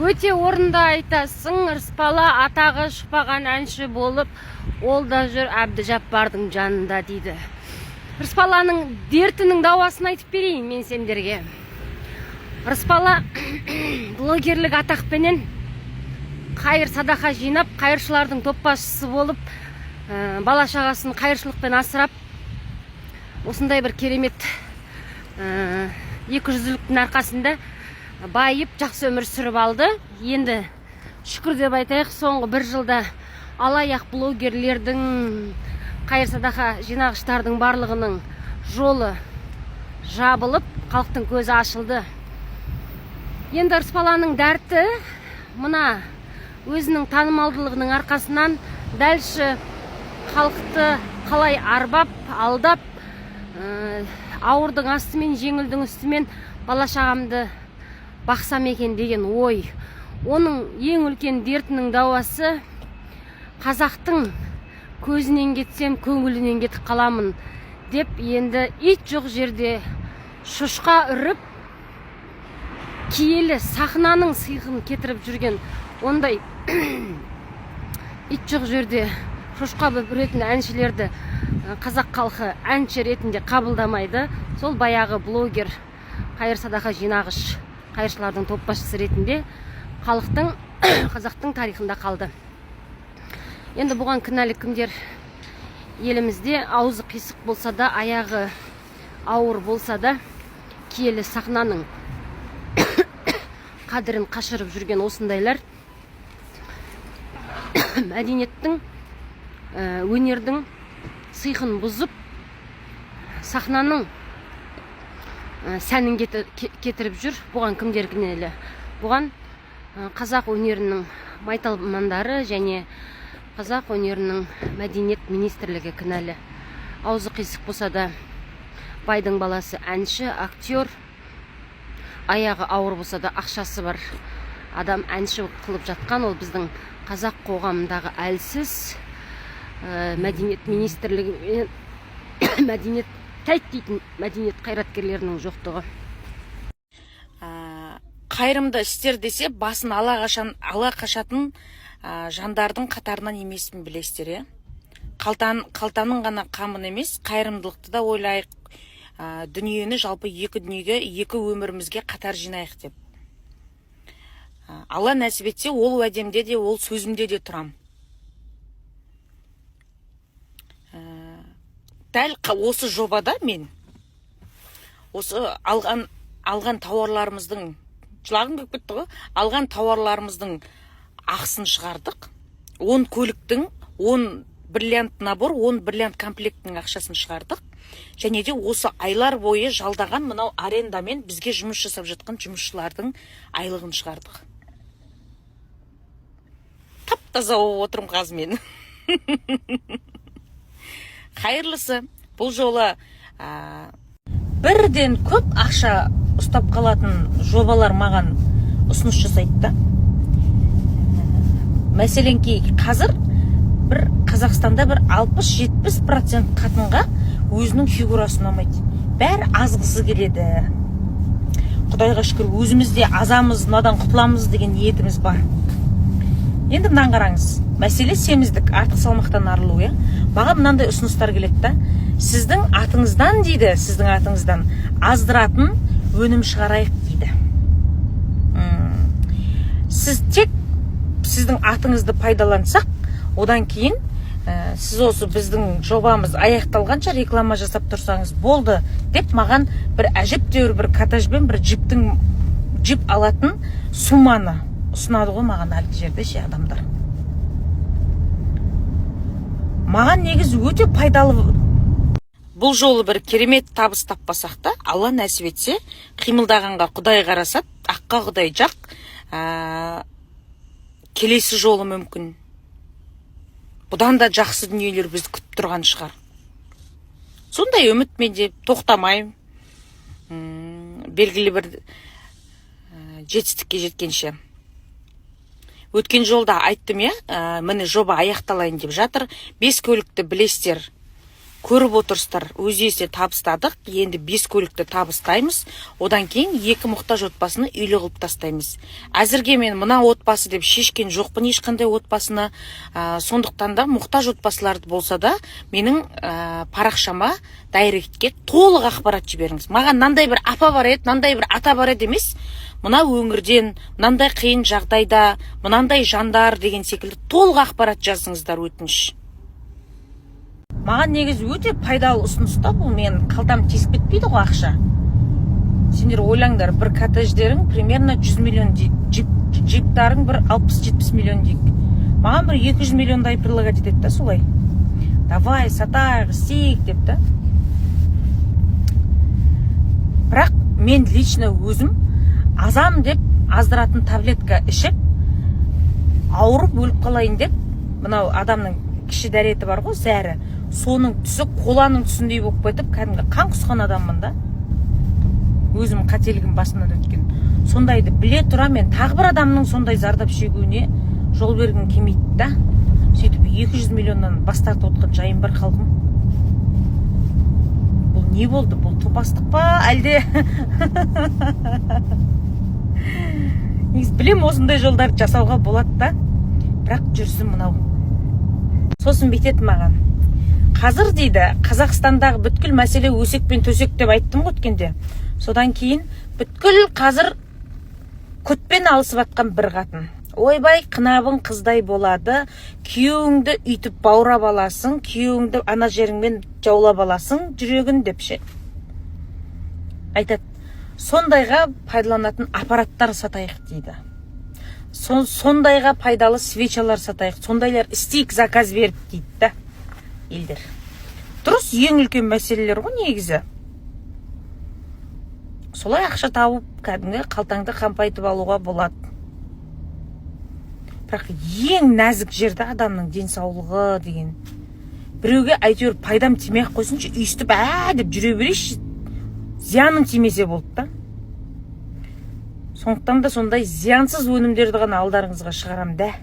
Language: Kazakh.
Өте орында айтасың, Рыспала атағы шықпаған әнші болып, ол да жүр Әбдіжаппардың жанында дейді. Рыспаланың дертінің дауасын айтып берейін мен сендерге. Рыспала блогерлік атақпенен қайыр садақа жинап, қайыршылардың топбасшысы болып, бала шағасын қайыршылықпен асырап, осындай бір керемет 200-ліктің арқасында байып, жақсы өмір сүріп алды. Енді шүкір деп айтайық, соңғы бір жылда алаяқ блогерлердің, қайыр садақа жинағыштардың барлығының жолы жабылып, халықтың көзі ашылды. Енді Рыспаланың дәрті мына өзінің танымалдылығының арқасынан дәлші халықты қалай арбап, алдап, ауырдың астымен, жеңілдің үстімен бала шағамды бақсам екен деген ой. Оның ең үлкен дертінің дауасы қазақтың көзінен кетсем, көңілінен кетіп қаламын деп, енді ит жоқ жерде шошқа үріп, киелі сахнаның сыйқын кетіріп жүрген ондай ит жоқ жерде шошқа болып үретін әншілерді қазақ халқы әнші ретінде қабылдамайды. Сол баяғы блогер, қайыр садақа жинағыш, қайыршылардың топбасшысы ретінде халықтың, қазақтың тарихында қалды. Енді бұған кінәлі кімдер? Елімізде аузы қисық болса да, аяғы ауыр болса да, киелі сахнаның қадірін қашырып жүрген осындайлар мәдениеттің, өнердің сыйқын бұзып, сахнаның сәнін кетіріп жүр. Бұған кімдер кінәлі? Бұған қазақ өнерінің майталмандары және қазақ өнерінің мәдениет министрлігі кінәлі. Аузы қисық болса да, байдың баласы әнші, актер, аяғы ауыр болса да ақшасы бар адам әнші қылып жатқан. Ол біздің қазақ қоғамындағы әлсіз мәдениет министрлігі, мәдениет тәйт дейтін мәдениет қайраткерлерінің жоқтығы. Қайырымды істер десе, басын ала қашатын жандардың қатарынан емеспін, білесіздер. Қалтаның ғана қамын емес, қайырымдылықты да ойлайық, дүниені жалпы екі дүниеге, екі өмірімізге қатар жинайық деп. Алла нәсіп етсе, ол уәдемде де, ол сөзімде де тұрам. Дәл осы жобада мен осы алған тауарларымыздың, жылағым келіп кетті ғой, алған тауарларымыздың ақысын шығардық. 10 көліктің, 10 бриллиант набор, 10 бриллиант комплектінің ақшасын шығардық. Және де осы айлар бойы жалдаған мынау арендамен бізге жұмыс жасап жатқан жұмысшылардың айлығын шығардық. Тап-таза болып отырмын қазір мен. Қайырлысы, бұл жолы бірден көп ақша ұстап қалатын жобалар маған ұсыныс жасайды да. Мәселенки қазір бір Қазақстанда бір 60-70% қатынға өзінің фигурасы ұнамайды. Бәрі азғысы келеді. Құдайға шүкір, өзімізде азамыз, мынадан құтыламыз деген ниетіміз бар. Енді мынан қараңыз, мәселе семіздік, артық салмақтан арылу. Маған мынандай ұсыныстар келеді да. Сіздің атыңыздан дейді, сіздің атыңыздан аздыратын өнім шығарайық дейді. Сіз тек сіздің атыңызды пайдалансақ, одан кейін сіз осы біздің жобамыз аяқталғанша реклама жасап тұрсаңыз болды деп маған бір әжептәуір бір катажбен бір джип алатын сумманы ұсынады ғой маған әлгі жерде ше адамдар. Маған негізі өте пайдалы. Бұл жолы бір керемет табыс таппасақ та, Алла нәсіп етсе, қимылдағанға Құдай қарасат, аққа Құдай жақ, келесі жолы мүмкін. Бұдан да жақсы дүниелер бізді күтіп тұрған шығар. Сондай үмітмен де тоқтамайым. Белгілі бір жетістікке жеткенше. Өткен жолда айттым, міне жоба аяқталайын деп жатыр. 5 көлікті білесіздер. көріп отырсыздар, өз есе табыстадық. Енді 5 көлікті табыстаймыз. Одан кейін 2 мұқтаж отбасыны үйлі қылып тастаймыз. Әзірге мен мына отбасы деп шешкен жоқпын ешқандай отбасыны. Сондықтан да мұқтаж отбасыларды болса да менің парақшама, дайректке толық ақпарат жіберіңіз. Маған мынандай бір апа бар еді, мынандай бір ата бар еді емес. Мына өңірден, мынандай қиын жағдайда, мынандай жандар деген секілді толық ақпарат жазыңыздар, өтініш. Маған негізі өте пайдалы ұсыныста, бұл мен қалтам тесіп кетпейді ғой ақша. Сендер ойлаңдар, бір коттедждерің примерно 100 миллион дейді, джиптарың бір 60-70 миллион дейік. Маған бір 200 миллиондай предлагать етеді да солай. Давай, сатайық, істейік деп та. Бірақ мен лично өзім азам деп аздыратын таблетка ішіп, ауырып өліп қалайын деп, мынау адамның кіші дәреті бар ғой, зәрі. Соның түсі қоланың түсіндей болып кетіп, кәдімгі қан құсқан адаммын да. Өзім қателігім басымнан өткен. Сондайды біле тұра мен тағы бір адамның сондай зардап шегуіне жол бергім келмейді да. Сөйтіп 200 миллионнан бас тартып отқан жайым бар халқым. Бұл не болды? Бұл топастық па, әлде? Негіз білем осындай жолдарды жасауға болады да. Бірақ жүрсін мынау. Сосын бетеді маған. Қазір дейді, Қазақстандағы бүткіл мәселе өсек пен төсек деп айттым өткенде. Содан кейін бүткіл қазір көтпен алысып атқан бір қатын. Ойбай, қынабың қыздай болады, күйеуіңді үйтіп баурап аласың, күйеуіңді ана жеріңмен жаулап аласың, жүрегін депше. Айтады, сондайға пайдаланатын аппараттар сатайық дейді. Сондайға пайдалы свечалар сатайық, сондайлар істейік, заказ беріп дейді да. Елдер. Дұрыс, ең үлкен мәселелер ғой негізі. Солай ақша тауып, кәдімгі қалтаңды қампайтып алуға болады. Бірақ ең нәзік жерді адамның денсаулығы деген. Біреуге әйтеуір пайдам тимей қойсыншы, үйістіп деп жүре берейші, зияның тимесе болды да. Сондықтан да сондай зиянсыз өнімдерді ғана алдарыңызға шығарам да.